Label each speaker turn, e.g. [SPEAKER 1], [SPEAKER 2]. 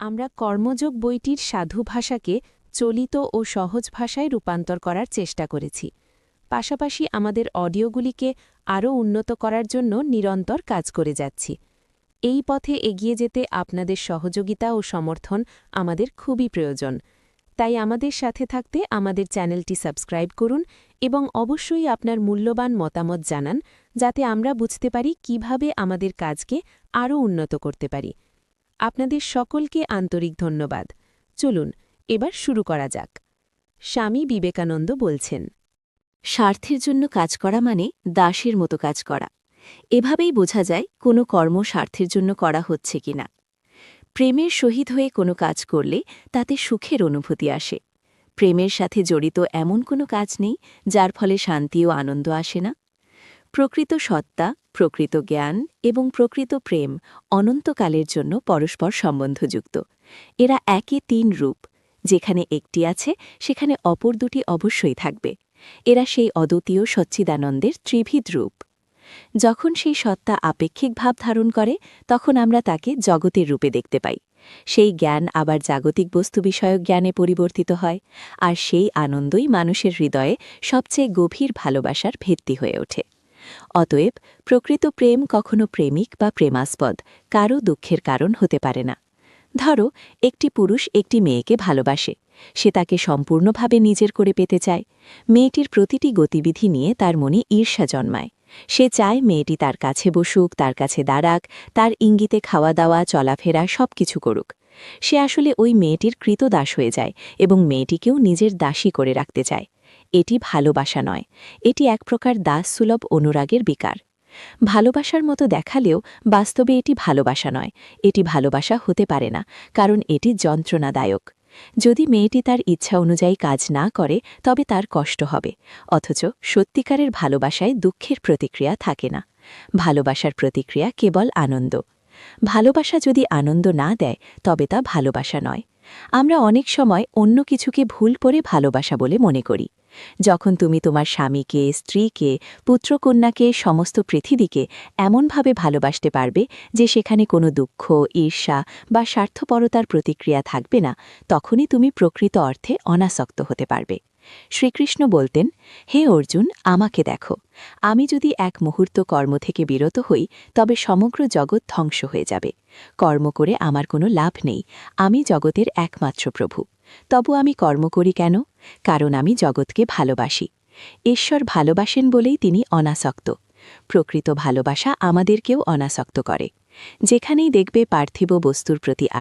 [SPEAKER 1] আমরা কর্মযোগ বইটির সাধু ভাষাকে চলিত ও সহজ ভাষায় রূপান্তর করার চেষ্টা করেছি। পাশাপাশি আমাদের অডিওগুলিকে আরও উন্নত করার জন্য নিরন্তর কাজ করে যাচ্ছি। এই পথে এগিয়ে যেতে আপনাদের সহযোগিতা ও সমর্থন আমাদের খুবই প্রয়োজন। তাই আমাদের সাথে থাকতে আমাদের চ্যানেলটি সাবস্ক্রাইব করুন এবং অবশ্যই আপনার মূল্যবান মতামত জানান, যাতে আমরা বুঝতে পারি কিভাবে আমাদের কাজকে আরও উন্নত করতে পারি। আপনাদের সকলকে আন্তরিক ধন্যবাদ। চলুন এবার শুরু করা যাক। স্বামী বিবেকানন্দ বলছেন,
[SPEAKER 2] স্বার্থের জন্য কাজ করা মানে দাসের মতো কাজ করা। এভাবেই বোঝা যায় কোনো কর্ম স্বার্থের জন্য করা হচ্ছে কিনা। প্রেমের সহিত হয়ে কোনো কাজ করলে তাতে সুখের অনুভূতি আসে। প্রেমের সাথে জড়িত এমন কোনো কাজ নেই যার ফলে শান্তি ও আনন্দ আসে না। প্রকৃত সত্তা, প্রকৃত জ্ঞান এবং প্রকৃত প্রেম অনন্তকালের জন্য পরস্পর সম্বন্ধযুক্ত। এরা একে তিন রূপ। যেখানে একটি আছে সেখানে অপর দুটি অবশ্যই থাকবে। এরা সেই অদ্বিতীয় সচ্চিদানন্দের ত্রিভিদ রূপ। যখন সেই সত্তা আপেক্ষিক ভাব ধারণ করে তখন আমরা তাকে জগতের রূপে দেখতে পাই। সেই জ্ঞান আবার জাগতিক বস্তু বিষয়ক জ্ঞানে পরিবর্তিত হয়, আর সেই আনন্দই মানুষের হৃদয়ে সবচেয়ে গভীর ভালোবাসার ভিত্তি হয়ে ওঠে। অতএব প্রকৃত প্রেম কখনো প্রেমিক বা প্রেমাস্পদ কারও দুঃখের কারণ হতে পারে না। ধরো, একটি পুরুষ একটি মেয়েকে ভালোবাসে। সে তাকে সম্পূর্ণভাবে নিজের করে পেতে চায়। মেয়েটির প্রতিটি গতিবিধি নিয়ে তার মনে ঈর্ষা জন্মায়। সে চায় মেয়েটি তার কাছে বসুক, তার কাছে দাঁড়াক, তার ইঙ্গিতে খাওয়া দাওয়া চলাফেরা সবকিছু করুক। সে আসলে ওই মেয়েটির কৃতদাস হয়ে যায় এবং মেয়েটিকেও নিজের দাসী করে রাখতে চায়। এটি ভালোবাসা নয়, এটি এক প্রকার দাসসুলভ অনুরাগের বিকার। ভালোবাসার মতো দেখালেও বাস্তবে এটি ভালোবাসা নয়, এটি ভালোবাসা হতে পারে না, কারণ এটি যন্ত্রণাদায়ক। যদি মেয়েটি তার ইচ্ছা অনুযায়ী কাজ না করে তবে তার কষ্ট হবে, অথচ সত্যিকারের ভালোবাসায় দুঃখের প্রতিক্রিয়া থাকে না। ভালোবাসার প্রতিক্রিয়া কেবল আনন্দ। ভালোবাসা যদি আনন্দ না দেয় তবে তা ভালোবাসা নয়। আমরা অনেক সময় অন্য কিছুকে ভুল করে ভালোবাসা বলে মনে করি। যখন তুমি তোমার স্বামীকে, স্ত্রীকে, পুত্রকন্যাকে, সমস্ত পৃথিবীকে এমনভাবে ভালোবাসতে পারবে যে সেখানে কোনো দুঃখ, ঈর্ষা বা স্বার্থপরতার প্রতিক্রিয়া থাকবে না, তখনই তুমি প্রকৃত অর্থে অনাসক্ত হতে পারবে। শ্রীকৃষ্ণ বলতেন, হে অর্জুন, আমাকে দেখো। আমি যদি এক মুহূর্ত কর্ম থেকে বিরত হই তবে সমগ্র জগৎ ধ্বংস হয়ে যাবে। কর্ম করে আমার কোনো লাভ নেই। আমি জগতের একমাত্র প্রভু। তবু আমি কর্ম করি কেন? কারণ আমি জগৎকে ভালোবাসি। ঈশ্বর ভালোবাসেন বলেই তিনি অনাসক্ত। প্রকৃত ভালোবাসা আমাদেরকেও অনাসক্ত করে। যেখানেই দেখবে পার্থিব বস্তুর প্রতি